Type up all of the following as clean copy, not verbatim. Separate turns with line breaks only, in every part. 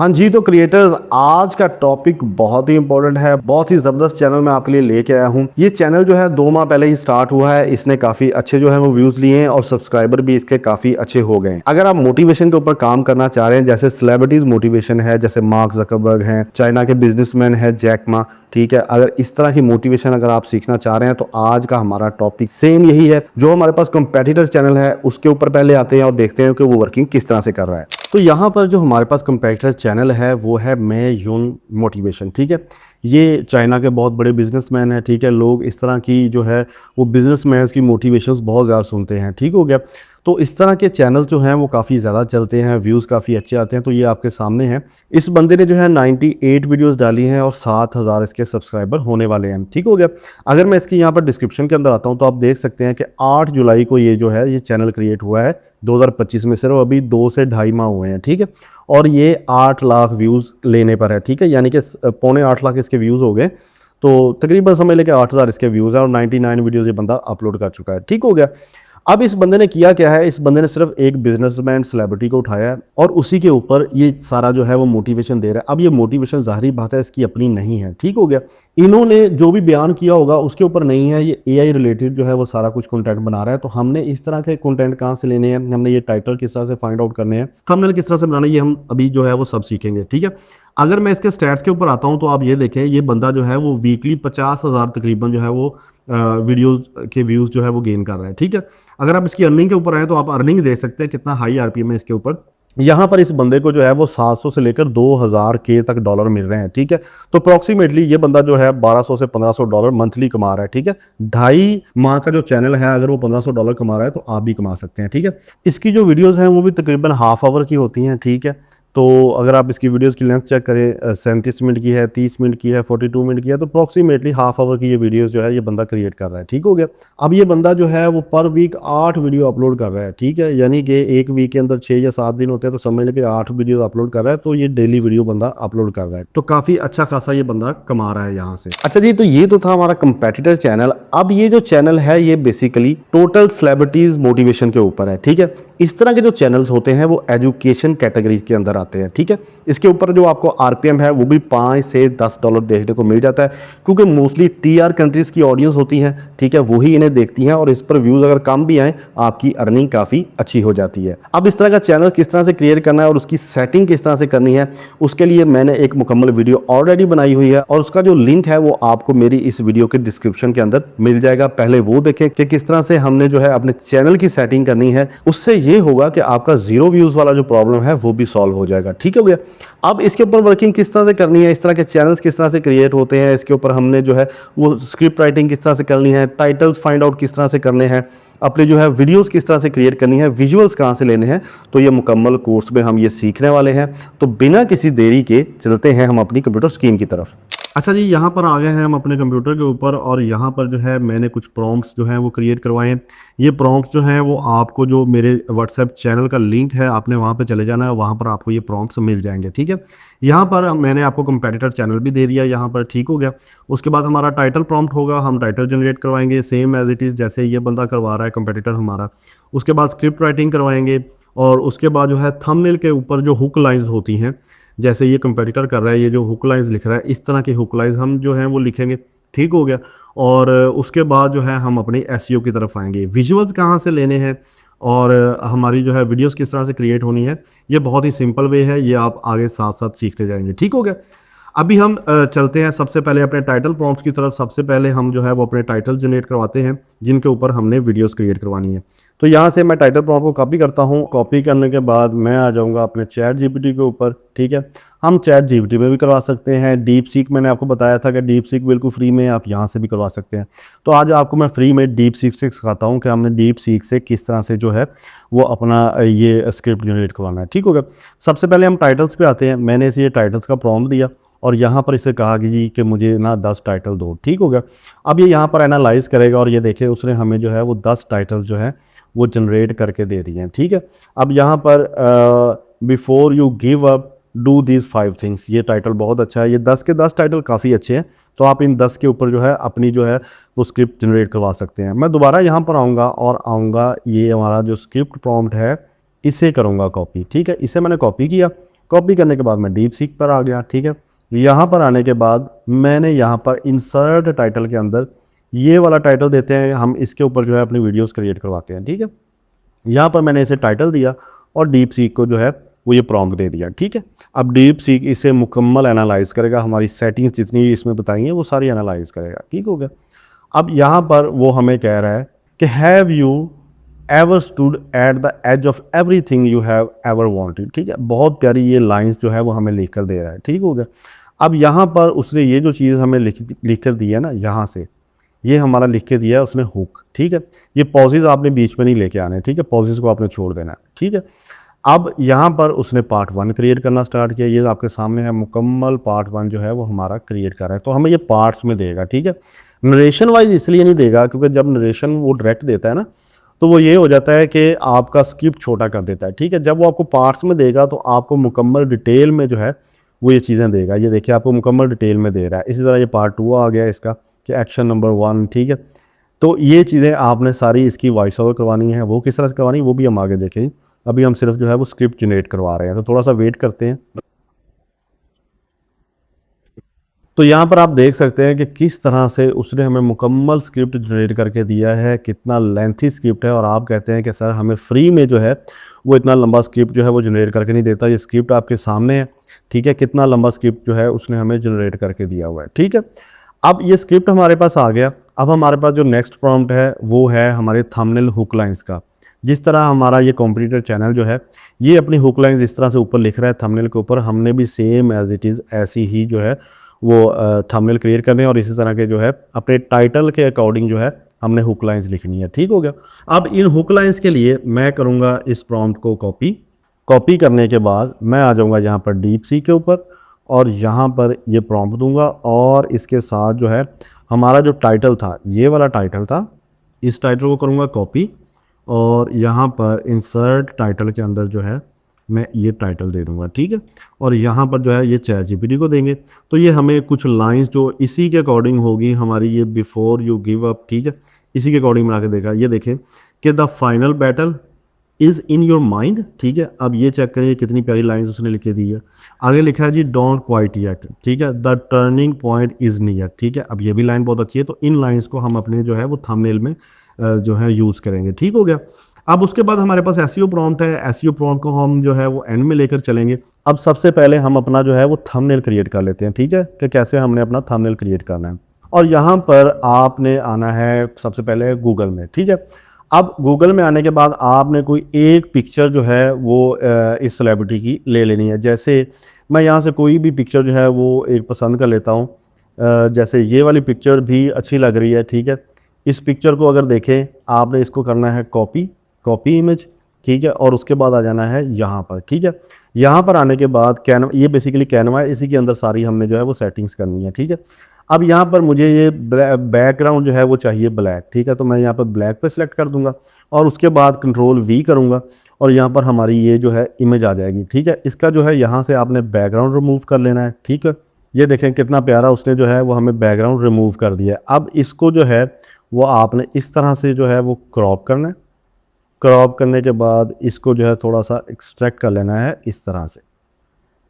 हाँ जी, तो क्रिएटर्स आज का टॉपिक बहुत ही इंपॉर्टेंट है, बहुत ही ज़बरदस्त चैनल मैं आपके लिए लेके आया हूँ। ये चैनल जो है 2 माह पहले ही स्टार्ट हुआ है, इसने काफ़ी अच्छे जो है वो व्यूज़ लिए हैं और सब्सक्राइबर भी इसके काफ़ी अच्छे हो गए हैं। अगर आप मोटिवेशन के ऊपर काम करना चाह रहे हैं, जैसे सेलिब्रिटीज़ मोटिवेशन है, जैसे मार्क ज़करबर्ग हैं, चाइना के बिजनेसमैन है जैक मा, ठीक है। अगर इस तरह की मोटिवेशन अगर आप सीखना चाह रहे हैं तो आज का हमारा टॉपिक सेम यही है। जो हमारे पास कंपेटिटर चैनल है उसके ऊपर पहले आते हैं और देखते हैं कि वो वर्किंग किस तरह से कर रहा है। तो यहाँ पर जो हमारे पास कंपेटिटर चैनल है वो है मे यून मोटिवेशन, ठीक है। ये चाइना के बहुत बड़े बिजनेसमैन हैं, ठीक है। लोग इस तरह की जो है वो बिजनेसमैन की मोटिवेशंस बहुत ज़्यादा सुनते हैं, ठीक हो गया। तो इस तरह के चैनल जो हैं वो काफ़ी ज़्यादा चलते हैं, व्यूज़ काफ़ी अच्छे आते हैं। तो ये आपके सामने हैं। इस बंदे ने जो है 98 वीडियोस डाली हैं और 7000 इसके सब्सक्राइबर होने वाले हैं, ठीक हो गया। अगर मैं इसकी यहाँ पर डिस्क्रिप्शन के अंदर आता हूँ तो आप देख सकते हैं कि 8 जुलाई को ये जो है ये चैनल क्रिएट हुआ है 2025 में, सिर्फ अभी 2 से ढाई माह हुए हैं, ठीक है। और ये 8 लाख व्यूज़ लेने पर है, ठीक है। यानी कि पौने 8 लाख इसके व्यूज़ हो गए। तो तकरीबन समझ लें कि 8000 इसके व्यूज़ हैं और 99 वीडियोज़ ये बंदा अपलोड कर चुका है, ठीक हो गया। अब इस बंदे ने किया क्या है, इस बंदे ने सिर्फ एक बिजनेसमैन सेलिब्रिटी को उठाया है और उसी के ऊपर ये सारा जो है वो मोटिवेशन दे रहा है। अब ये मोटिवेशन ज़ाहिर बात है इसकी अपनी नहीं है, ठीक हो गया। इन्होंने जो भी बयान किया होगा उसके ऊपर नहीं है, ये एआई रिलेटेड जो है वो सारा कुछ कंटेंट बना रहा है। तो हमने इस तरह के कंटेंट कहाँ से लेने हैं, हमने ये टाइटल किस तरह से फाइंड आउट करने हैं, थंबनेल किस तरह से बनाना है, ये हम अभी जो है वो सब सीखेंगे, ठीक है। अगर मैं इसके स्टैट्स के ऊपर आता हूँ तो आप ये देखें, ये बंदा जो है वो वीकली 50,000 तकरीबन जो है वो वीडियोस के व्यूज़ जो है वो गेन कर रहा है, ठीक है। अगर आप इसकी अर्निंग के ऊपर आए तो आप अर्निंग देख सकते हैं कितना हाई आरपीएम है इसके ऊपर। यहाँ पर इस बंदे को जो है वो 700 से लेकर 2000 के तक डॉलर मिल रहे हैं, ठीक है। तो अप्रॉक्सीमेटली ये बंदा जो है 1200 से 1500 डॉलर मंथली कमा रहा है, ठीक है। ढाई माह का जो चैनल है, अगर वो 1500 डॉलर कमा रहा है तो आप भी कमा सकते हैं, ठीक है। इसकी जो वीडियोज़ हैं वो भी तकरीबन हाफ आवर की होती हैं, ठीक है। तो अगर आप इसकी वीडियोस की लेंथ चेक करें, 37 मिनट की है, 30 मिनट की है, 42 मिनट की है, तो अप्रॉक्सीमेटली हाफ आवर की ये वीडियोस जो है ये बंदा क्रिएट कर रहा है, ठीक हो गया। अब ये बंदा जो है वो पर वीक 8 वीडियो अपलोड कर रहा है, ठीक है। यानी कि एक वीक के अंदर 6 या 7 दिन होते हैं, तो समझ लें कि 8 वीडियो अपलोड कर रहा है। तो ये डेली वीडियो बंदा अपलोड कर रहा है, तो काफ़ी अच्छा खासा ये बंदा कमा रहा है यहाँ से। अच्छा जी, तो ये तो था हमारा कंपेटिटर चैनल। अब ये जो चैनल है ये बेसिकली टोटल सेलिब्रिटीज मोटिवेशन के ऊपर है, ठीक है। इस तरह के जो चैनल्स होते हैं वो एजुकेशन कैटेगरीज के अंदर आते हैं, ठीक है। इसके ऊपर जो आपको आरपीएम है वो भी 5 से 10 डॉलर देखने को मिल जाता है, क्योंकि मोस्टली टीआर कंट्रीज की ऑडियंस होती है, ठीक है, वही इन्हें देखती हैं और इस पर व्यूज़ अगर कम भी आए आपकी अर्निंग काफ़ी अच्छी हो जाती है। अब इस तरह का चैनल किस तरह से क्रिएट करना है और उसकी सेटिंग किस तरह से करनी है, उसके लिए मैंने एक मुकम्मल वीडियो ऑलरेडी बनाई हुई है और उसका जो लिंक है वो आपको मेरी इस वीडियो के डिस्क्रिप्शन के अंदर मिल जाएगा। पहले वो देखें कि किस तरह से हमने जो है अपने चैनल की सेटिंग करनी है। उससे ये होगा कि आपका 0 व्यूज़ वाला जो प्रॉब्लम है वो भी सॉल्व हो जाएगा, ठीक हो गया। अब इसके ऊपर वर्किंग किस तरह से करनी है, इस तरह के चैनल्स किस तरह से क्रिएट होते हैं, इसके ऊपर हमने जो है वो स्क्रिप्ट राइटिंग किस तरह से करनी है, टाइटल्स फाइंड आउट किस तरह से करने हैं, अपने जो है वीडियोस किस तरह से क्रिएट करनी है, विजुअल्स कहाँ से लेने हैं, तो ये मुकम्मल कोर्स में हम ये सीखने वाले हैं। तो बिना किसी देरी के चलते हैं हम अपनी कंप्यूटर स्क्रीन की तरफ। अच्छा जी, यहाँ पर आ गए हैं हम अपने कंप्यूटर के ऊपर और यहाँ पर जो है मैंने कुछ प्रॉम्प्ट्स जो हैं वो क्रिएट करवाए हैं। ये प्रॉम्प्ट्स जो हैं वो आपको जो मेरे व्हाट्सएप चैनल का लिंक है आपने वहाँ पे चले जाना है, वहाँ पर आपको ये प्रॉम्प्ट्स मिल जाएंगे, ठीक है। यहाँ पर मैंने आपको कंपेटिटर चैनल भी दे दिया यहाँ पर, ठीक हो गया। उसके बाद हमारा टाइटल प्रॉम्प्ट होगा, हम टाइटल जनरेट करवाएंगे सेम एज इट इज़ जैसे ये बंदा करवा रहा है कंपेटिटर हमारा। उसके बाद स्क्रिप्ट राइटिंग करवाएंगे और उसके बाद जो है थंबनेल के ऊपर जो हुक लाइन्स होती हैं, जैसे ये कंपेटिटर कर रहा है, ये जो हुक लाइन्स लिख रहा है इस तरह की हुक लाइन्स हम जो हैं वो लिखेंगे, ठीक हो गया। और उसके बाद जो है हम अपनी एसईओ की तरफ आएंगे। विजुअल्स कहाँ से लेने हैं और हमारी जो है वीडियोस किस तरह से क्रिएट होनी है, ये बहुत ही सिंपल वे है, ये आप आगे साथ साथ सीखते जाएंगे, ठीक हो गया। अभी हम चलते हैं सबसे पहले अपने टाइटल प्रॉम्प्ट्स की तरफ। सबसे पहले हम जो है वो अपने टाइटल जनरेट करवाते हैं जिनके ऊपर हमने वीडियोस क्रिएट करवानी है। तो यहाँ से मैं टाइटल प्रॉम्प्ट को कॉपी करता हूँ। कॉपी करने के बाद मैं आ जाऊँगा अपने चैट जीपीटी के ऊपर, ठीक है। हम चैट जीपीटी में भी करवा सकते हैं। डीप सीक मैंने आपको बताया था कि डीप सीक बिल्कुल फ्री में, आप यहाँ से भी करवा सकते हैं। तो आज आपको मैं फ्री में डीप सीक से सिखाता हूँ कि हमने डीप सीक से किस तरह से जो है वो अपना ये स्क्रिप्ट जनरेट करवाना है, ठीक होगा। सबसे पहले हम टाइटल्स पे आते हैं। मैंने इसे ये टाइटल्स का प्रॉम्प्ट दिया और यहाँ पर इसे कहा जी कि मुझे ना 10 टाइटल दो, ठीक हो गया। अब ये यहाँ पर एनालाइज करेगा और ये देखे उसने हमें जो है वो 10 टाइटल जो है वो जनरेट करके दे दिए हैं, ठीक है। अब यहाँ पर before you give up do these 5 things, ये टाइटल बहुत अच्छा है। ये 10 के 10 टाइटल काफ़ी अच्छे हैं, तो आप इन 10 के ऊपर जो है अपनी जो है वो स्क्रिप्ट जनरेट करवा सकते हैं। मैं दोबारा यहाँ पर आऊँगा और आऊँगा ये हमारा जो स्क्रिप्ट प्रॉम्प्ट है इसे करूँगा कॉपी, ठीक है। इसे मैंने कॉपी किया। कॉपी करने के बाद मैं डीप सीक पर आ गया, ठीक है। यहाँ पर आने के बाद मैंने यहाँ पर इंसर्ट टाइटल के अंदर ये वाला टाइटल देते हैं, हम इसके ऊपर जो है अपनी वीडियोस क्रिएट करवाते हैं, ठीक है। यहाँ पर मैंने इसे टाइटल दिया और डीप सीक को जो है वो ये प्रॉम्प्ट दे दिया, ठीक है। अब डीप सीक इसे मुकम्मल एनालाइज करेगा, हमारी सेटिंग्स जितनी भी इसमें बताई हैं वो सारी एनालाइज करेगा, ठीक हो गया। अब यहाँ पर वो हमें कह रहा है कि have you ever stood at the age of everything you have ever wanted, ठीक है। बहुत प्यारी ये लाइंस जो है वो हमें लिख कर दे रहा है, ठीक हो गया। अब यहाँ पर उसने ये जो चीज़ हमें लिख कर दी है ना, यहाँ से ये हमारा लिख के दिया है उसने हुक, ठीक है। ये पॉजेज आपने बीच में नहीं लेके आने, ठीक है, पॉजेज को आपने छोड़ देना है, ठीक है। अब यहाँ पर उसने पार्ट 1 क्रिएट करना स्टार्ट किया, ये आपके सामने है, मुकम्मल पार्ट 1 जो है वो हमारा क्रिएट कर रहा है। तो हमें ये पार्ट्स में देगा, ठीक है। नरेशन वाइज इसलिए नहीं देगा क्योंकि जब नरेशन वो डायरेक्ट देता है ना, तो वो ये हो जाता है कि आपका स्क्रिप्ट छोटा कर देता है, ठीक है। जब वो आपको पार्ट्स में देगा तो आपको मुकम्मल डिटेल में जो है वो ये चीज़ें देगा। ये देखिए आपको मुकम्मल डिटेल में दे रहा है। इसी तरह ये पार्ट 2 आ गया इसका कि एक्शन नंबर 1, ठीक है। तो ये चीज़ें आपने सारी इसकी वॉइस ओवर करवानी है। वो किस तरह से करवानी है वो भी हम आगे देखें। अभी हम सिर्फ जो है वो स्क्रिप्ट जनरेट करवा रहे हैं, तो थोड़ा सा वेट करते हैं। तो यहाँ पर आप देख सकते हैं कि किस तरह से उसने हमें मुकम्मल स्क्रिप्ट जनरेट करके दिया है, कितना लेंथी स्क्रिप्ट है। और आप कहते हैं कि सर हमें फ्री में जो है वो इतना लंबा स्क्रिप्ट जो है वो जनरेट करके नहीं देता। ये स्क्रिप्ट आपके सामने है, ठीक है, कितना लंबा स्क्रिप्ट जो है उसने हमें जनरेट करके दिया हुआ है, ठीक है। अब ये स्क्रिप्ट हमारे पास आ गया। अब हमारे पास जो नेक्स्ट प्रॉम्प्ट है वो है हमारे थंबनेल हुक लाइंस का। जिस तरह हमारा ये कॉम्पिटिटर चैनल जो है ये अपनी हुक लाइंस इस तरह से ऊपर लिख रहा है थंबनेल के ऊपर, हमने भी सेम एज इट इज़ ऐसी ही जो है वो थंबनेल क्रिएट करने हैं और इसी तरह के जो है अपने टाइटल के अकॉर्डिंग जो है हमने हुक लाइंस लिखनी है, ठीक हो गया। अब इन हुक लाइंस के लिए मैं करूँगा इस प्रॉम्प्ट को कॉपी करने के बाद मैं आ जाऊँगा यहाँ पर डीप सी के ऊपर और यहाँ पर ये प्रॉम्प्ट दूंगा और इसके साथ जो है हमारा जो टाइटल था, ये वाला टाइटल था, इस टाइटल को करूँगा कॉपी और यहाँ पर इंसर्ट टाइटल के अंदर जो है मैं ये टाइटल दे दूँगा, ठीक है। और यहाँ पर जो है ये चैट जीपीटी को देंगे तो ये हमें कुछ लाइंस जो इसी के अकॉर्डिंग होगी हमारी, ये बिफोर यू गिव अप, ठीक है, इसी के अकॉर्डिंग बना के देगा। ये देखें कि the final battle is in your mind, ठीक है। अब ये चेक करिए कितनी प्यारी लाइंस उसने लिख के दी है। आगे लिखा है जी डोंट क्वाइट येट, ठीक है, the turning point is near, ठीक है। अब ये भी लाइन बहुत अच्छी है, तो इन लाइंस को हम अपने जो है वो थंबनेल में जो है यूज़ करेंगे, ठीक हो गया। अब उसके बाद हमारे पास एसईओ प्रॉम्प्ट है। एसईओ प्रॉम्प्ट को हम जो है वो एंड में लेकर चलेंगे। अब सबसे पहले हम अपना जो है वो थंबनेल क्रिएट कर लेते हैं, ठीक है, कि कैसे हमने अपना थंबनेल क्रिएट करना है। और यहाँ पर आपने आना है सबसे पहले गूगल में, ठीक है। अब गूगल में आने के बाद आपने कोई एक पिक्चर जो है वो इस सेलिब्रिटी की ले लेनी है। जैसे मैं यहाँ से कोई भी पिक्चर जो है वो एक पसंद कर लेता हूँ। जैसे ये वाली पिक्चर भी अच्छी लग रही है, ठीक है। इस पिक्चर को अगर देखें आपने इसको करना है कॉपी इमेज, ठीक है, और उसके बाद आ जाना है यहाँ पर, ठीक है। यहाँ पर आने के बाद ये बेसिकली कैनवा है, इसी के अंदर सारी हमने जो है वो सेटिंग्स करनी है, ठीक है। अब यहाँ पर मुझे ये बैकग्राउंड जो है वो चाहिए ब्लैक, ठीक है, तो मैं यहाँ पर ब्लैक पे सिलेक्ट कर दूंगा और उसके बाद कंट्रोल V करूँगा और यहाँ पर हमारी ये जो है इमेज आ जाएगी, ठीक है। इसका जो है यहाँ से आपने बैकग्राउंड रिमूव कर लेना है, ठीक है। ये देखें कितना प्यारा उसने जो है वो हमें बैकग्राउंड रिमूव कर दिया है। अब इसको जो है वो आपने इस तरह से जो है वो क्रॉप करना है। क्रॉप करने के बाद इसको जो है थोड़ा सा एक्सट्रैक्ट कर लेना है इस तरह से,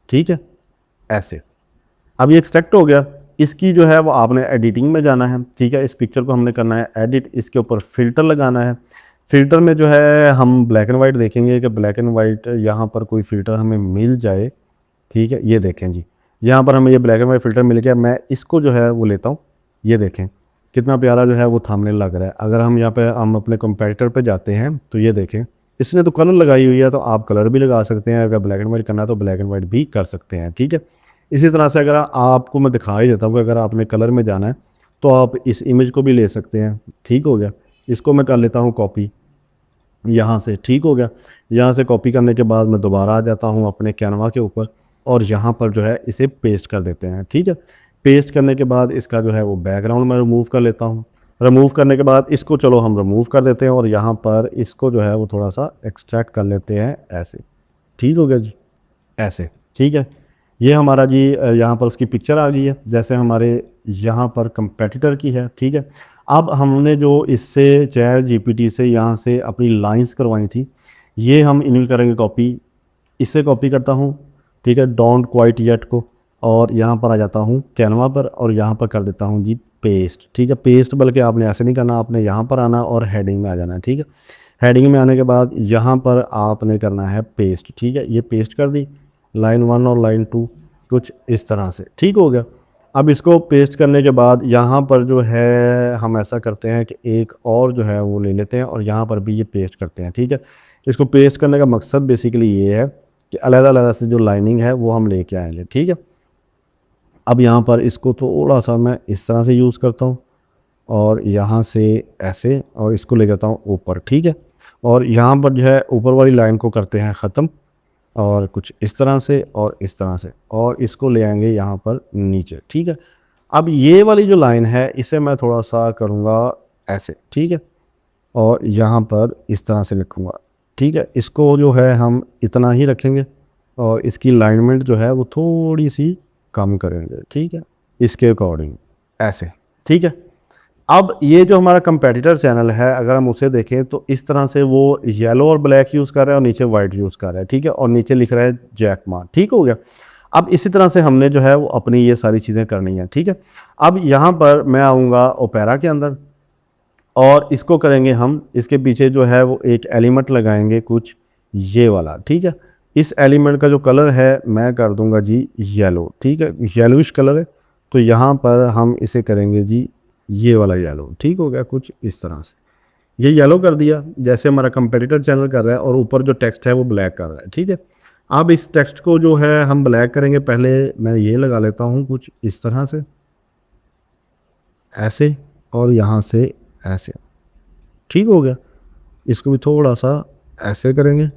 ठीक है, ऐसे। अब ये एक्सट्रैक्ट हो गया। इसकी जो है वो आपने एडिटिंग में जाना है, ठीक है। इस पिक्चर को हमने करना है एडिट, इसके ऊपर फ़िल्टर लगाना है। फ़िल्टर में जो है हम ब्लैक एंड वाइट देखेंगे कि ब्लैक एंड वाइट यहाँ पर कोई फ़िल्टर हमें मिल जाए, ठीक है। ये देखें जी, यहाँ पर हमें ये ब्लैक एंड वाइट फ़िल्टर मिल गया। मैं इसको जो है वो लेता हूँ। ये देखें कितना प्यारा जो है वो थंबनेल लग रहा है। अगर हम यहाँ पे हम अपने कंपैरेटर पे जाते हैं तो ये देखें इसने तो कलर लगाई हुई है, तो आप कलर भी लगा सकते हैं। अगर ब्लैक एंड वाइट करना है तो ब्लैक एंड वाइट भी कर सकते हैं, ठीक है। इसी तरह से अगर आपको मैं दिखा ही देता हूँ कि अगर आपने कलर में जाना है तो आप इस इमेज को भी ले सकते हैं, ठीक हो गया। इसको मैं कर लेता हूँ कॉपी यहाँ से, ठीक हो गया। यहाँ से कॉपी करने के बाद मैं दोबारा आ जाता हूँ अपने कैनवा के ऊपर और यहाँ पर जो है इसे पेस्ट कर देते हैं, ठीक है। पेस्ट करने के बाद इसका जो है वो बैकग्राउंड मैं रिमूव कर लेता हूँ। रिमूव करने के बाद इसको चलो हम रिमूव कर देते हैं और यहाँ पर इसको जो है वो थोड़ा सा एक्सट्रैक्ट कर लेते हैं ऐसे, ठीक हो गया जी, ऐसे, ठीक है। ये हमारा जी यहाँ पर उसकी पिक्चर आ गई है जैसे हमारे यहाँ पर कंपेटिटर की है, ठीक है। अब हमने जो इससे चैट जीपीटी से यहाँ से अपनी लाइंस करवाई थी, ये हम इन्हीं करेंगे कॉपी। इससे कॉपी करता हूँ, ठीक है, डोंट क्वाइट येट को, और यहाँ पर आ जाता हूँ कैनवा पर और यहाँ पर कर देता हूँ जी पेस्ट। ठीक है, पेस्ट बल्कि आपने ऐसे नहीं करना, आपने यहाँ पर आना और हेडिंग में आ जाना है। ठीक है, हेडिंग में आने के बाद यहाँ पर आपने करना है पेस्ट। ठीक है, ये पेस्ट कर दी, लाइन 1 और लाइन 2 कुछ इस तरह से। ठीक हो गया। अब इसको पेस्ट करने के बाद यहाँ पर जो है हम ऐसा करते हैं कि एक और जो है वो ले लेते हैं और यहाँ पर भी ये पेस्ट करते हैं। ठीक है, इसको पेस्ट करने का मकसद बेसिकली ये है कि अलग-अलग से जो लाइनिंग है वो हम लेके आएंगे। ठीक है, अब यहाँ पर इसको थोड़ा सा मैं इस तरह से यूज़ करता हूँ और यहाँ से ऐसे, और इसको ले जाता हूँ ऊपर। ठीक है, और यहाँ पर जो है ऊपर वाली लाइन को करते हैं ख़त्म, और कुछ इस तरह से और इस तरह से, और इसको ले आएंगे यहाँ पर नीचे। ठीक है, अब ये वाली जो लाइन है इसे मैं थोड़ा सा करूँगा ऐसे। ठीक है, और यहाँ पर इस तरह से लिखूँगा। ठीक है, इसको जो है हम इतना ही रखेंगे और इसकी अलाइनमेंट जो है वो थोड़ी सी कम करेंगे। ठीक है, इसके अकॉर्डिंग ऐसे। ठीक है, अब ये जो हमारा कंपेटिटर चैनल है अगर हम उसे देखें तो इस तरह से वो येलो और ब्लैक यूज़ कर रहा है और नीचे वाइट यूज़ कर रहा है। ठीक है, और नीचे लिख रहा है जैक मा। ठीक हो गया। अब इसी तरह से हमने जो है वो अपनी ये सारी चीज़ें करनी है। ठीक है, अब यहाँ पर मैं आऊँगा ओपेरा के अंदर और इसको करेंगे हम, इसके पीछे जो है वो एक एलिमेंट लगाएंगे कुछ ये वाला। ठीक है, इस एलिमेंट का जो कलर है मैं कर दूंगा जी येलो। ठीक है, येलोइश कलर है, तो यहाँ पर हम इसे करेंगे जी ये वाला येलो। ठीक हो गया, कुछ इस तरह से ये येलो कर दिया जैसे हमारा कंपेटिटर चैनल कर रहा है, और ऊपर जो टेक्स्ट है वो ब्लैक कर रहा है। ठीक है, अब इस टेक्स्ट को जो है हम ब्लैक करेंगे। पहले मैं ये लगा लेता हूँ कुछ इस तरह से ऐसे, और यहाँ से ऐसे। ठीक हो गया, इसको भी थोड़ा सा ऐसे करेंगे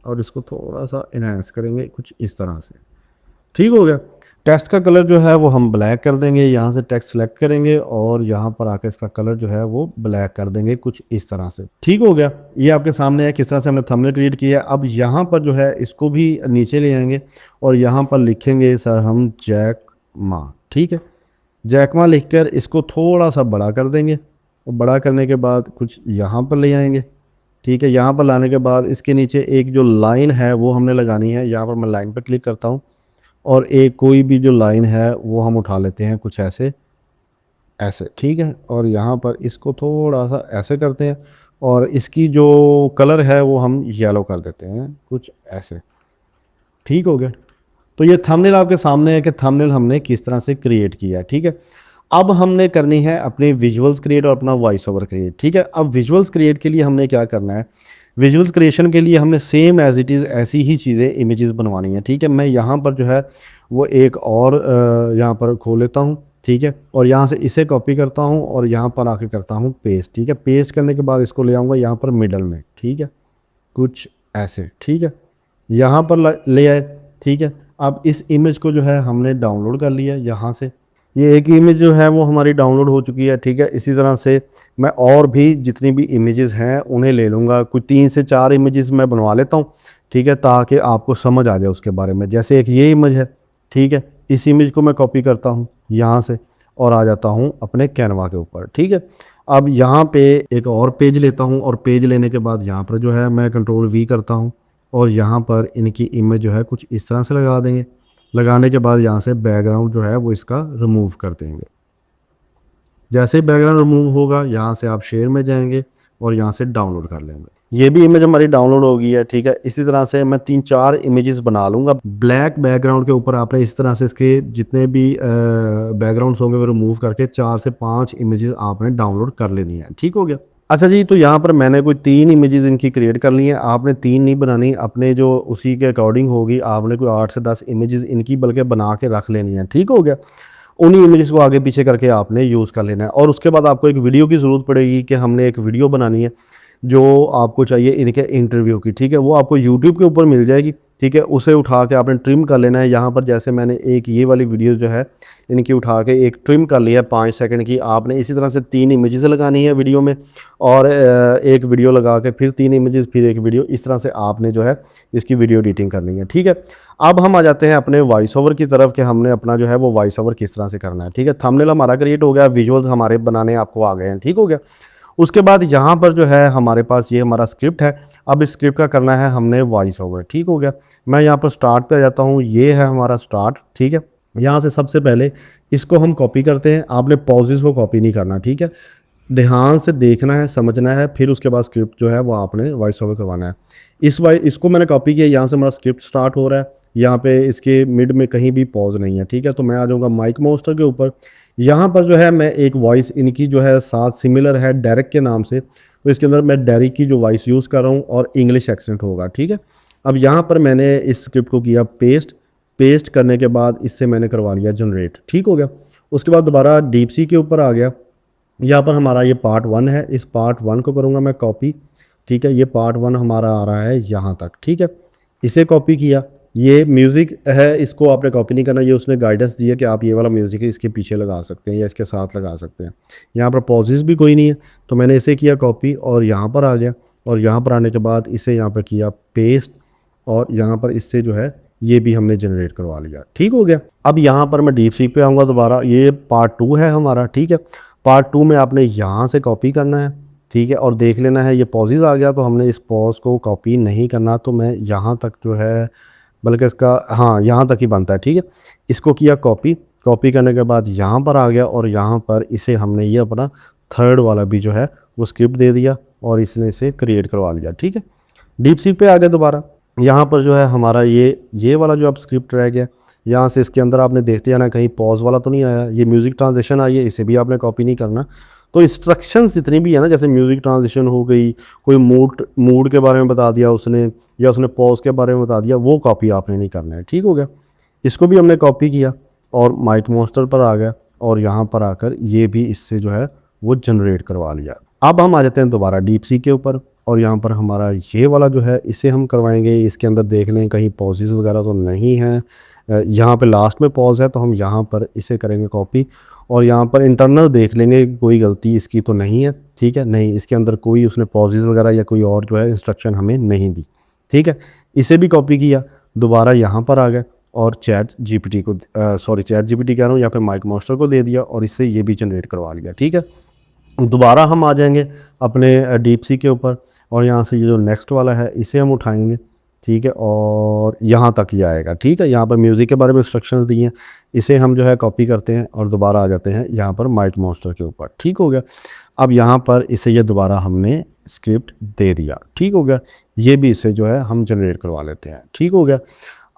और इसको थोड़ा सा इनहेंस करेंगे कुछ इस तरह से। ठीक हो गया। टेक्स्ट का कलर जो है वो हम ब्लैक कर देंगे, यहाँ से टेक्स्ट सेलेक्ट करेंगे और यहाँ पर आकर इसका कलर जो है वो ब्लैक कर देंगे कुछ इस तरह से। ठीक हो गया, ये आपके सामने है किस तरह से हमने थंबनेल क्रिएट किया है। अब यहाँ पर जो है इसको भी नीचे ले आएंगे और यहाँ पर लिखेंगे सर हम जैक मा। ठीक है, जैक मा लिख कर इसको थोड़ा सा बड़ा कर देंगे, और बड़ा करने के बाद कुछ यहाँ पर ले आएंगे। ठीक है, यहाँ पर लाने के बाद इसके नीचे एक जो लाइन है वो हमने लगानी है। यहाँ पर मैं लाइन पर क्लिक करता हूँ और एक कोई भी जो लाइन है वो हम उठा लेते हैं कुछ ऐसे ऐसे। ठीक है, और यहाँ पर इसको थोड़ा सा ऐसे करते हैं और इसकी जो कलर है वो हम येलो कर देते हैं कुछ ऐसे। ठीक हो गया, तो ये थंबनेल आपके सामने है कि थंबनेल हमने किस तरह से क्रिएट किया है। ठीक है, अब हमने करनी है अपने विजुअल्स क्रिएट और अपना वॉइस ओवर क्रिएट। ठीक है, अब विजुअल्स क्रिएट के लिए हमने क्या करना है, विजुअल्स क्रिएशन के लिए हमने सेम एज इट इज़ ऐसी ही चीज़ें इमेजेस बनवानी है। ठीक है, मैं यहाँ पर जो है वो एक और यहाँ पर खोल लेता हूँ। ठीक है, और यहाँ से इसे कॉपी करता हूँ और यहाँ पर आके करता हूँ पेस्ट। ठीक है, पेस्ट करने के बाद इसको ले आऊँगा यहाँ पर मिडल में। ठीक है, कुछ ऐसे। ठीक है, यहाँ पर ले आए। ठीक है, अब इस इमेज को जो है हमने डाउनलोड कर लिया यहाँ से। ये एक इमेज जो है वो हमारी डाउनलोड हो चुकी है। ठीक है, इसी तरह से मैं और भी जितनी भी इमेजेस हैं उन्हें ले लूँगा, कुछ 3 से 4 इमेजेस मैं बनवा लेता हूँ। ठीक है, ताकि आपको समझ आ जाए उसके बारे में। जैसे एक ये इमेज है। ठीक है, इस इमेज को मैं कॉपी करता हूँ यहाँ से और आ जाता हूँ अपने कैनवा के ऊपर। ठीक है, अब यहाँ पे एक और पेज लेता हूँ और पेज लेने के बाद यहाँ पर जो है मैं Ctrl+V करता हूँ और यहाँ पर इनकी इमेज जो है कुछ इस तरह से लगा देंगे। लगाने के बाद यहाँ से बैकग्राउंड जो है वो इसका रिमूव कर देंगे। जैसे बैकग्राउंड रिमूव होगा यहाँ से आप शेयर में जाएंगे और यहाँ से डाउनलोड कर लेंगे। ये भी इमेज हमारी डाउनलोड हो गई है। ठीक है, इसी तरह से मैं 3-4 इमेजेस बना लूँगा। ब्लैक बैकग्राउंड के ऊपर आपने इस तरह से इसके जितने भी बैकग्राउंड्स होंगे वो रिमूव करके 4 से 5 इमेजेस आपने डाउनलोड कर लेनी है। ठीक हो गया। अच्छा जी, तो यहाँ पर मैंने कोई 3 इमेजेस इनकी क्रिएट कर ली हैं। आपने 3 नहीं बनानी, अपने जो उसी के अकॉर्डिंग होगी आपने कोई 8 से 10 इमेजेस इनकी बल्कि बना के रख लेनी है। ठीक हो गया, उन्हीं इमेजेस को आगे पीछे करके आपने यूज़ कर लेना है। और उसके बाद आपको एक वीडियो की ज़रूरत पड़ेगी कि हमने एक वीडियो बनानी है जो आपको चाहिए इनके इंटरव्यू की। ठीक है, वो आपको यूट्यूब के ऊपर मिल जाएगी। ठीक है, उसे उठा के आपने ट्रिम कर लेना है। यहाँ पर जैसे मैंने एक ये वाली वीडियो जो है इनकी उठा के एक ट्रिम कर लिया 5 सेकंड की। आपने इसी तरह से 3 इमेजेस लगानी है वीडियो में और एक वीडियो लगा के फिर 3 इमेजेस फिर एक वीडियो, इस तरह से आपने जो है इसकी वीडियो एडिटिंग करनी है। ठीक है, अब हम आ जाते हैं अपने वॉइस ओवर की तरफ कि हमने अपना जो है वो वॉइस ओवर किस तरह से करना है। ठीक है, थंबनेल हमारा क्रिएट हो गया, विजुअल्स हमारे बनाने आपको आ गए हैं। ठीक हो गया, उसके बाद यहाँ पर जो है हमारे पास ये हमारा स्क्रिप्ट है। अब इस स्क्रिप्ट का करना है हमने वॉइस ओवर, ठीक हो गया। मैं यहाँ पर स्टार्ट पे आ जाता हूँ, ये है हमारा स्टार्ट, ठीक है। यहाँ से सबसे पहले इसको हम कॉपी करते हैं, आपने पॉजेस को कॉपी नहीं करना, ठीक है। ध्यान से देखना है, समझना है, फिर उसके बाद स्क्रिप्ट जो है वो आपने वॉइस ओवर करवाना है। इसको मैंने कॉपी किया, यहाँ से हमारा स्क्रिप्ट स्टार्ट हो रहा है, यहाँ पे इसके मिड में कहीं भी पॉज नहीं है, ठीक है। तो मैं आ जाऊँगा माइक मोस्टर के ऊपर। यहाँ पर जो है मैं एक वॉइस इनकी जो है साथ सिमिलर है डेरिक के नाम से, तो इसके अंदर मैं डेरिक की जो वॉइस यूज़ कर रहा हूँ और इंग्लिश एक्सेंट होगा, ठीक है। अब यहाँ पर मैंने इस स्क्रिप्ट को किया पेस्ट करने के बाद इससे मैंने करवा लिया जनरेट, ठीक हो गया। उसके बाद दोबारा डीप सी के ऊपर आ गया। यहाँ पर हमारा ये पार्ट 1 है, इस पार्ट 1 को करूँगा मैं कॉपी, ठीक है। ये पार्ट 1 हमारा आ रहा है यहाँ तक, ठीक है। इसे कॉपी किया, ये म्यूज़िक है, इसको आपने कॉपी नहीं करना, ये उसने गाइडेंस दी है कि आप ये वाला म्यूज़िक है इसके पीछे लगा सकते हैं या इसके साथ लगा सकते हैं। यहाँ पर पॉजेस भी कोई नहीं है, तो मैंने इसे किया कॉपी और यहाँ पर आ गया, और यहाँ पर आने के बाद इसे यहाँ पर किया पेस्ट, और यहाँ पर इससे जो है ये भी हमने जनरेट करवा लिया, ठीक हो गया। अब यहाँ पर मैं डीप सीक पे आऊँगा दोबारा, ये पार्ट 2 है हमारा, ठीक है। पार्ट 2 में आपने यहाँ से कॉपी करना है, ठीक है, और देख लेना है ये पॉजेज आ गया, तो हमने इस पॉज को कॉपी नहीं करना, तो मैं यहाँ तक जो है, बल्कि इसका हाँ यहाँ तक ही बनता है, ठीक है। इसको किया कॉपी करने के बाद यहाँ पर आ गया, और यहाँ पर इसे हमने ये अपना थर्ड वाला भी जो है वो स्क्रिप्ट दे दिया और इसने इसे क्रिएट करवा लिया, ठीक है। डीप सीक पे आ गया दोबारा, यहाँ पर जो है हमारा ये वाला जो अब स्क्रिप्ट रह गया, यहाँ से इसके अंदर आपने देखते जाना कहीं पॉज वाला तो नहीं आया, ये म्यूज़िक ट्रांजिशन आई है, इसे भी आपने कॉपी नहीं करना। तो इंस्ट्रक्शंस जितनी भी है ना, जैसे म्यूज़िक ट्रांजिशन हो गई, कोई मूड के बारे में बता दिया उसने, या उसने पॉज के बारे में बता दिया, वो कॉपी आपने नहीं करना है, ठीक हो गया। इसको भी हमने कॉपी किया और माइक मोस्टर पर आ गया, और यहाँ पर आकर ये भी इससे जो है वो जनरेट करवा लिया। अब हम आ जाते हैं दोबारा डीप सी के ऊपर, और यहाँ पर हमारा ये वाला जो है इसे हम करवाएंगे। इसके अंदर देख लें कहीं पॉजेस वगैरह तो नहीं है, यहाँ पे लास्ट में पॉज है, तो हम यहाँ पर इसे करेंगे कॉपी, और यहाँ पर इंटरनल देख लेंगे कोई गलती इसकी तो नहीं है, ठीक है। नहीं, इसके अंदर कोई उसने पॉजेस वगैरह या कोई और जो है इंस्ट्रक्शन हमें नहीं दी, ठीक है। इसे भी कॉपी किया, दोबारा यहाँ पर आ गए और चैट जीपीटी कह रहा हूँ, या फिर माइक मोस्टर को दे दिया और इससे ये भी जनरेट करवा लिया, ठीक है। दोबारा हम आ जाएंगे अपने डीप सी के ऊपर, और यहाँ से ये जो नेक्स्ट वाला है इसे हम उठाएंगे, ठीक है, और यहाँ तक ही आएगा, ठीक है। यहाँ पर म्यूज़िक के बारे में इंस्ट्रक्शंस दी हैं, इसे हम जो है कॉपी करते हैं और दोबारा आ जाते हैं यहाँ पर माइक मोस्टर के ऊपर, ठीक हो गया। अब यहाँ पर इसे ये दोबारा हमने स्क्रिप्ट दे दिया, ठीक हो गया। ये भी इसे जो है हम जनरेट करवा लेते हैं, ठीक हो गया।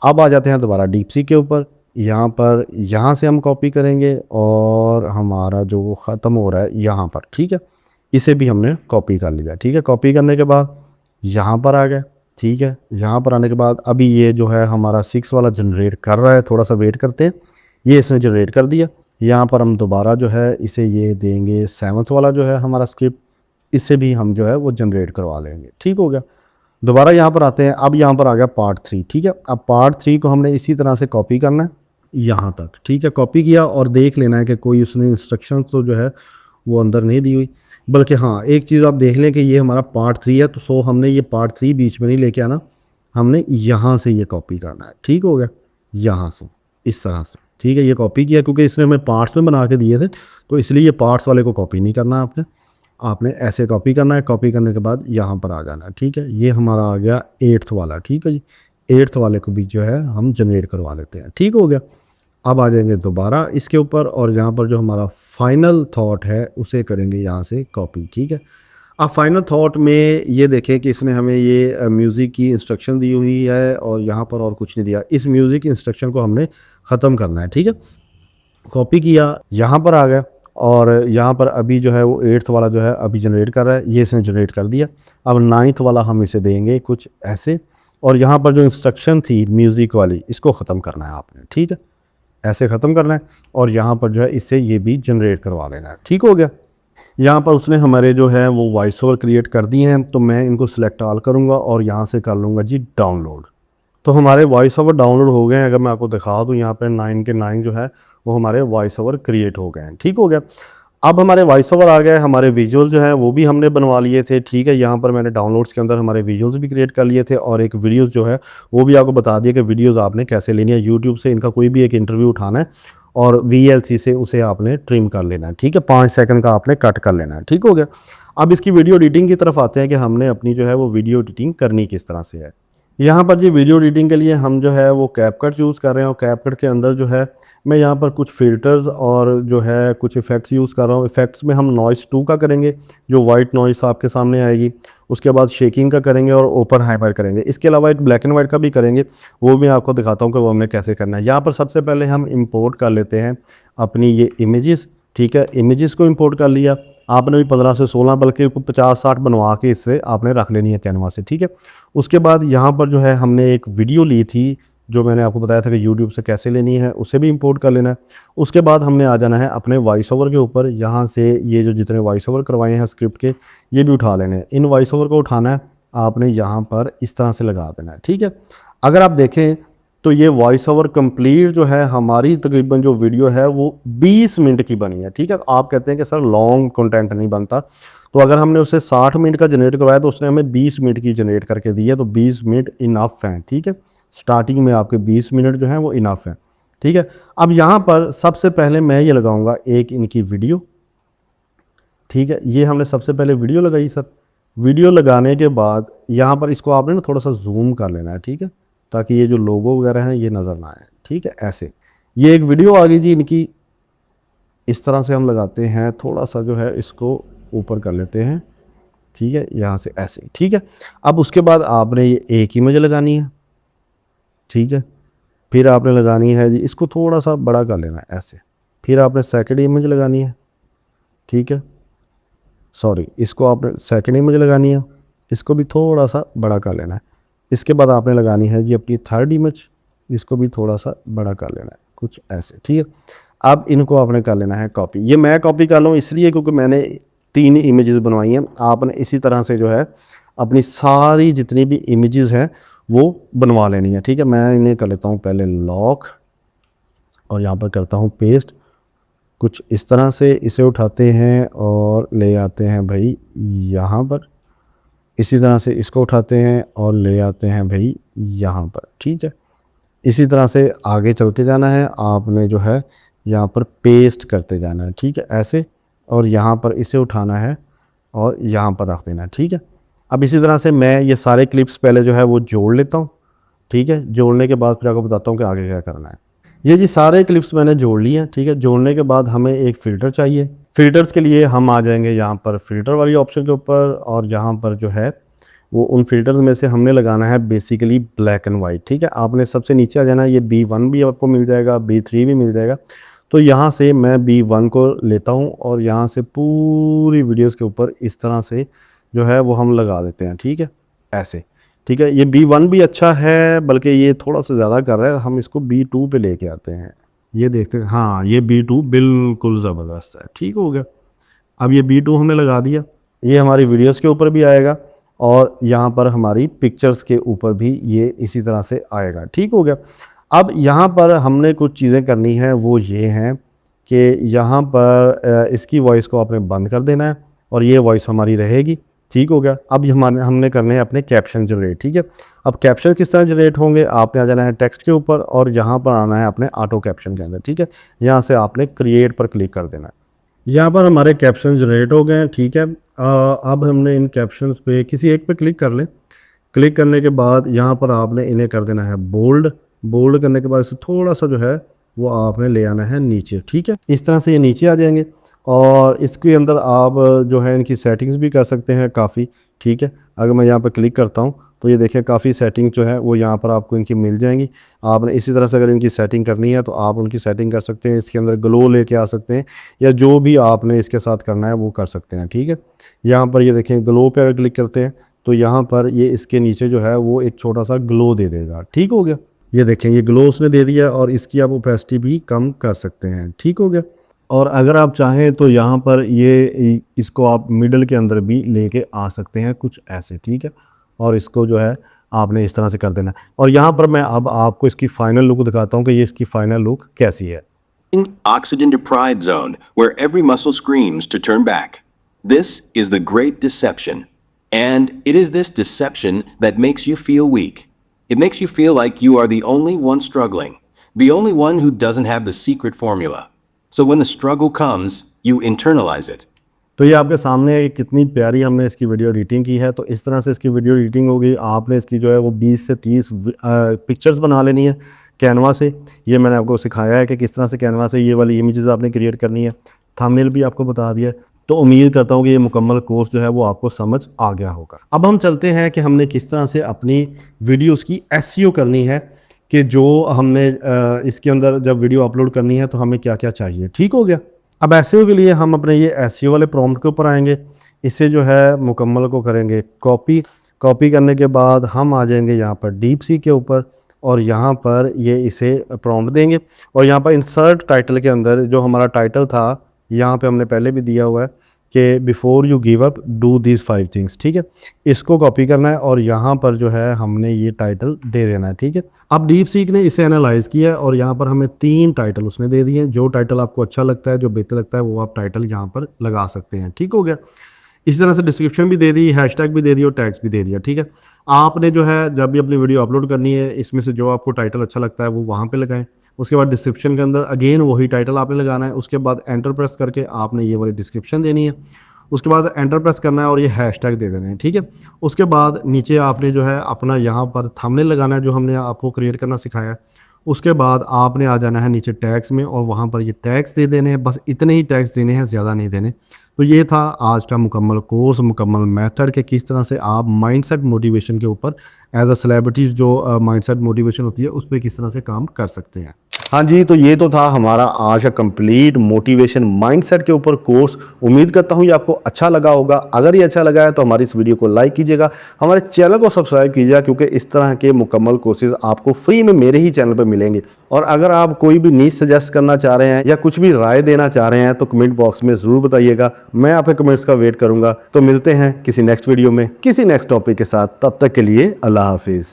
अब आ जाते हैं दोबारा डीप सी के ऊपर, यहाँ से हम कॉपी करेंगे और हमारा जो वो ख़त्म हो रहा है यहाँ पर, ठीक है। इसे भी हमने कॉपी कर लिया, ठीक है। कॉपी करने के बाद यहाँ पर आ गए, ठीक है। यहाँ पर आने के बाद अभी ये जो है हमारा 6 वाला जनरेट कर रहा है, थोड़ा सा वेट करते हैं। ये इसने जनरेट कर दिया। यहाँ पर हम दोबारा जो है इसे ये देंगे 7th वाला जो है हमारा स्क्रिप्ट, इससे भी हम जो है वो जनरेट करवा लेंगे, ठीक हो गया। दोबारा यहाँ पर आते हैं, अब यहाँ पर आ गया पार्ट 3, ठीक है। अब पार्ट 3 को हमने इसी तरह से कॉपी करना है यहाँ तक, ठीक है। कॉपी किया और देख लेना है कि कोई उसने इंस्ट्रक्शन तो जो है वो अंदर नहीं दी हुई, बल्कि हाँ एक चीज़ आप देख लें कि ये हमारा पार्ट 3 है, तो सो हमने ये पार्ट 3 बीच में नहीं लेके आना, हमने यहाँ से ये कॉपी करना है, ठीक हो गया। यहाँ से इस तरह से, ठीक है। ये कॉपी किया क्योंकि इसने हमें पार्ट्स में बना के दिए थे, तो इसलिए ये पार्ट्स वाले को कॉपी नहीं करना आपने ऐसे कॉपी करना है। कॉपी करने के बाद यहाँ पर आ जाना है, ठीक है। ये हमारा आ गया 8th वाला, ठीक है जी। 8th वाले को भी जो है हम जनरेट करवा लेते हैं, ठीक हो गया। अब आ जाएंगे दोबारा इसके ऊपर, और यहाँ पर जो हमारा फाइनल थॉट है उसे करेंगे यहाँ से कॉपी, ठीक है। अब फाइनल थॉट में ये देखें कि इसने हमें ये म्यूज़िक की इंस्ट्रक्शन दी हुई है, और यहाँ पर और कुछ नहीं दिया। इस म्यूज़िक इंस्ट्रक्शन को हमने ख़त्म करना है, ठीक है। कॉपी किया, यहाँ पर आ गया, और यहाँ पर अभी जो है वो 8th वाला जो है अभी जनरेट कर रहा है, ये इसने जनरेट कर दिया। अब 9th वाला हम इसे देंगे कुछ ऐसे, और यहाँ पर जो इंस्ट्रक्शन थी म्यूज़िक वाली इसको ख़त्म करना है आपने, ठीक है। ऐसे ख़त्म करना है, और यहाँ पर जो है इससे ये भी जनरेट करवा लेना है, ठीक हो गया। यहाँ पर उसने हमारे जो है वो वॉइस ओवर क्रिएट कर दिए हैं, तो मैं इनको सिलेक्ट ऑल करूँगा और यहाँ से कर लूँगा जी डाउनलोड। तो हमारे वॉइस ओवर डाउनलोड हो गए हैं। अगर मैं आपको दिखा दूँ, यहाँ पर 9 के 9 जो है वो हमारे वॉइस ओवर क्रिएट हो गए हैं, ठीक हो गया। अब हमारे वॉइस ओवर आ गए, हमारे विजुअल जो है वो भी हमने बनवा लिए थे, ठीक है। यहाँ पर मैंने डाउनलोड्स के अंदर हमारे विजुअल्स भी क्रिएट कर लिए थे, और एक वीडियोस जो है वो भी आपको बता दिया कि वीडियोस आपने कैसे लेनी है यूट्यूब से। इनका कोई भी एक इंटरव्यू उठाना है और VLC से उसे आपने ट्रिम कर लेना है, ठीक है। 5 सेकंड का आपने कट कर लेना है, ठीक हो गया। अब इसकी वीडियो एडिटिंग की तरफ आते हैं कि हमने अपनी जो है वो वीडियो एडिटिंग करनी किस तरह से है। यहाँ पर जी वीडियो एडिटिंग के लिए हम जो है वो कैपकट यूज़ कर रहे हैं, और कैपकट के अंदर जो है मैं यहाँ पर कुछ फ़िल्टर्स और जो है कुछ इफ़ेक्ट्स यूज़ कर रहा हूँ। इफ़ेक्ट्स में हम नॉइस 2 का करेंगे, जो वाइट नॉइस आपके सामने आएगी। उसके बाद शेकिंग का करेंगे और ओपन हाइपर करेंगे। इसके अलावा एक ब्लैक एंड वाइट का भी करेंगे, वो मैं आपको दिखाता हूँ कि वो हमें कैसे करना है। यहाँ पर सबसे पहले हम इंपोर्ट कर लेते हैं अपनी ये इमेजेस, ठीक है। इमेजेस को इंपोर्ट कर लिया आपने भी 15 से 16 बल्कि 50-60 बनवा के इससे आपने रख लेनी है कैनवा से, ठीक है। उसके बाद यहाँ पर जो है हमने एक वीडियो ली थी, जो मैंने आपको बताया था कि यूट्यूब से कैसे लेनी है, उसे भी इंपोर्ट कर लेना है। उसके बाद हमने आ जाना है अपने वॉइस ओवर के ऊपर। यहाँ से ये जो जितने वॉइस ओवर करवाए हैं स्क्रिप्ट के, ये भी उठा लेने हैं। इन वॉइस ओवर को उठाना है आपने यहाँ पर इस तरह से लगा देना है, ठीक है। अगर आप देखें तो ये वॉइस ओवर कंप्लीट जो है हमारी तकरीबन जो वीडियो है वो 20 मिनट की बनी है, ठीक है। तो आप कहते हैं कि सर लॉन्ग कंटेंट नहीं बनता, तो अगर हमने उसे 60 मिनट का जनरेट करवाया तो उसने हमें 20 मिनट की जनरेट करके दी है, तो 20 मिनट इनफ है, ठीक है। स्टार्टिंग में आपके 20 मिनट जो है वो इनफ है, ठीक है। अब यहाँ पर सबसे पहले मैं ये लगाऊंगा एक इनकी वीडियो, ठीक है। ये हमने सबसे पहले वीडियो लगाई सर। वीडियो लगाने के बाद यहाँ पर इसको आपने ना थोड़ा सा जूम कर लेना है, ठीक है, ताकि ये जो लोगो वगैरह हैं ये नज़र ना आए, ठीक है। ऐसे ये एक वीडियो आ गई जी इनकी, इस तरह से हम लगाते हैं। थोड़ा सा जो है इसको ऊपर कर लेते हैं, ठीक है, यहाँ से ऐसे, ठीक है। अब उसके बाद आपने ये एक इमेज लगानी है, ठीक है। फिर आपने लगानी है जी, इसको थोड़ा सा बड़ा कर लेना है ऐसे। फिर आपने सेकंड इमेज लगानी है, ठीक है। सॉरी, इसको आपने सेकंड इमेज लगानी है, इसको भी थोड़ा सा बड़ा कर लेना है। इसके बाद आपने लगानी है जी अपनी थर्ड इमेज, इसको भी थोड़ा सा बड़ा कर लेना है, कुछ ऐसे, ठीक है। अब इनको आपने कर लेना है कॉपी। ये मैं कॉपी कर लूँ इसलिए क्योंकि मैंने 3 इमेजेस बनवाई हैं। आपने इसी तरह से जो है अपनी सारी जितनी भी इमेजेस हैं वो बनवा लेनी है, ठीक है। मैं इन्हें कर लेता हूँ पहले लॉक, और यहाँ पर करता हूँ पेस्ट। कुछ इस तरह से इसे उठाते हैं और ले आते हैं भाई यहाँ पर। इसी तरह से इसको उठाते हैं और ले आते हैं भाई यहाँ पर, ठीक है। इसी तरह से आगे चलते जाना है आपने, जो है यहाँ पर पेस्ट करते जाना है, ठीक है, ऐसे। और यहाँ पर इसे उठाना है और यहाँ पर रख देना है, ठीक है। अब इसी तरह से मैं ये सारे क्लिप्स पहले जो है वो जोड़ लेता हूँ, ठीक है। जोड़ने के बाद फिर आपको बताता हूँ कि आगे क्या करना है। ये जी सारे क्लिप्स मैंने जोड़ लिए हैं, ठीक है। जोड़ने के बाद हमें एक फ़िल्टर चाहिए। फ़िल्टर्स के लिए हम आ जाएंगे यहाँ पर फ़िल्टर वाली ऑप्शन के ऊपर, और यहाँ पर जो है वो उन फ़िल्टर्स में से हमने लगाना है बेसिकली ब्लैक एंड वाइट, ठीक है। आपने सबसे नीचे आ जाना है, ये B1 भी आपको मिल जाएगा, B3 भी मिल जाएगा। तो यहाँ से मैं B1 को लेता हूँ और यहाँ से पूरी वीडियोस के ऊपर इस तरह से जो है वो हम लगा देते हैं, ठीक है, ऐसे, ठीक है। ये B1 भी अच्छा है, बल्कि ये थोड़ा सा ज़्यादा कर रहा है, हम इसको B2 पे लेके आते हैं। ये देखते हैं, हाँ ये B2 बिल्कुल ज़बरदस्त है, ठीक हो गया। अब ये B2 हमने लगा दिया, ये हमारी वीडियोस के ऊपर भी आएगा और यहाँ पर हमारी पिक्चर्स के ऊपर भी ये इसी तरह से आएगा, ठीक हो गया। अब यहाँ पर हमने कुछ चीज़ें करनी है, वो ये हैं कि यहाँ पर इसकी वॉइस को आपने बंद कर देना है और ये वॉइस हमारी रहेगी, ठीक हो गया। अब हमने करने हैं अपने कैप्शन जनरेट, ठीक है। अब कैप्शन किस तरह जनरेट होंगे, आपने आ जाना है टेक्स्ट के ऊपर और यहाँ पर आना है अपने ऑटो कैप्शन के अंदर, ठीक है। यहाँ से आपने क्रिएट पर क्लिक कर देना है। यहाँ पर हमारे कैप्शन जनरेट हो गए हैं, ठीक है। अब हमने इन कैप्शंस पे किसी एक पे क्लिक कर लें। क्लिक करने के बाद यहाँ पर आपने इन्हें कर देना है बोल्ड। बोल्ड करने के बाद इसे थोड़ा सा जो है वो आपने ले आना है नीचे, ठीक है। इस तरह से ये नीचे आ जाएंगे और इसके अंदर आप जो है इनकी सेटिंग्स भी कर सकते हैं काफ़ी, ठीक है। अगर मैं यहाँ पर क्लिक करता हूँ तो ये देखें काफ़ी सेटिंग जो है वो यहाँ पर आपको इनकी मिल जाएंगी। आपने इसी तरह से अगर इनकी सेटिंग करनी है तो आप उनकी सेटिंग कर सकते हैं। इसके अंदर ग्लो लेके आ सकते हैं या जो भी आपने इसके साथ करना है वो कर सकते हैं, ठीक है। यहाँ पर ये देखें ग्लो पे अगर क्लिक करते हैं तो यहाँ पर ये इसके नीचे जो है वो एक छोटा सा ग्लो दे देगा, ठीक हो गया। ये देखें ये ग्लो उसने दे दिया और इसकी आप ओपेसिटी भी कम कर सकते हैं, ठीक हो गया। और अगर आप चाहें तो यहाँ पर ये इसको आप मिडल के अंदर भी लेके आ सकते हैं, कुछ ऐसे, ठीक है। और इसको जो है आपने इस तरह से कर देना है। और यहाँ पर मैं अब आपको इसकी फाइनल लुक दिखाता हूँ कि ये इसकी फाइनल लुक कैसी है।
Oxygen deprived zone where every muscle screams to turn back. This is the great deception. And it is this deception that makes you feel weak. It makes you feel like you are the only one struggling. the only one who doesn't have the secret formula. So when the struggle comes, you internalize it.
तो ये आपके सामने एक कितनी प्यारी हमने इसकी video editing की है। तो इस तरह से इसकी वीडियो एडिटिंग होगी। आपने इसकी जो है वो 20 से 30 पिक्चर्स बना लेनी है कैनवा से। ये मैंने आपको सिखाया है कि किस तरह से कैनवा से ये वाली इमेजेस आपने क्रिएट करनी है। थंबनेल भी आपको बता दिया है। तो उम्मीद करता हूँ कि ये मुकम्मल कोर्स जो है वो आपको समझ आ गया होगा। अब हम चलते हैं कि हमने किस तरह से अपनी वीडियोज़ की एसईओ करनी है, कि जो हमने इसके अंदर जब वीडियो अपलोड करनी है तो हमें क्या क्या चाहिए। ठीक हो गया। अब एसईओ के लिए हम अपने ये एसईओ वाले प्रॉम्प्ट के ऊपर आएंगे। इसे जो है मुकम्मल को करेंगे कॉपी करने के बाद हम आ जाएंगे यहाँ पर DeepSeek के ऊपर और यहाँ पर ये इसे प्रॉम्प्ट देंगे और यहाँ पर इंसर्ट टाइटल के अंदर जो हमारा टाइटल था यहाँ पे हमने पहले भी दिया हुआ है कि before you give up do these 5 things. ठीक है, इसको कॉपी करना है और यहाँ पर जो है हमने ये टाइटल दे देना है। ठीक है, अब DeepSeek ने इसे एनालाइज किया और यहाँ पर हमें 3 टाइटल उसने दे दिए। जो टाइटल आपको अच्छा लगता है, जो बेहतर लगता है, वो आप टाइटल यहाँ पर लगा सकते हैं। ठीक हो गया। इसी तरह से डिस्क्रिप्शन भी दे दी, हैशटैग भी दे दी और टैग्स भी दे दिया। ठीक है, आपने जो है जब भी अपनी वीडियो अपलोड करनी है, इसमें से जो आपको टाइटल अच्छा लगता है वो वहाँ पे लगाएं। उसके बाद डिस्क्रिप्शन के अंदर अगेन वही टाइटल आपने लगाना है। उसके बाद एंटर प्रेस करके आपने ये वाली डिस्क्रिप्शन देनी है। उसके बाद एंटर प्रेस करना है और ये हैशटैग दे देना है। ठीक है, उसके बाद नीचे आपने जो है अपना यहाँ पर थंबनेल लगाना है जो हमने आपको क्रिएट करना सिखाया है। उसके बाद आपने आ जाना है नीचे टैग्स में और वहाँ पर ये टैग्स दे देने हैं। बस इतने ही टैग्स देने हैं, ज़्यादा नहीं देने। तो ये था आज का मुकम्मल कोर्स, मुकम्मल मेथड कि किस तरह से आप माइंडसेट मोटिवेशन के ऊपर एज अ सेलिब्रिटीज़ जो माइंडसेट मोटिवेशन होती है उस पर किस तरह से काम कर सकते हैं। हाँ जी, तो ये तो था हमारा आज का कंप्लीट मोटिवेशन माइंडसेट के ऊपर कोर्स। उम्मीद करता हूँ ये आपको अच्छा लगा होगा। अगर ये अच्छा लगा है तो हमारी इस वीडियो को लाइक कीजिएगा, हमारे चैनल को सब्सक्राइब कीजिएगा, क्योंकि इस तरह के मुकम्मल कोर्सेज आपको फ्री में मेरे ही चैनल पर मिलेंगे। और अगर आप कोई भी नीच सजेस्ट करना चाह रहे हैं या कुछ भी राय देना चाह रहे हैं तो कमेंट बॉक्स में ज़रूर बताइएगा। मैं आपके कमेंट्स का वेट करूँगा। तो मिलते हैं किसी नेक्स्ट वीडियो में किसी नेक्स्ट टॉपिक के साथ। तब तक के लिए अल्लाह हाफिज़।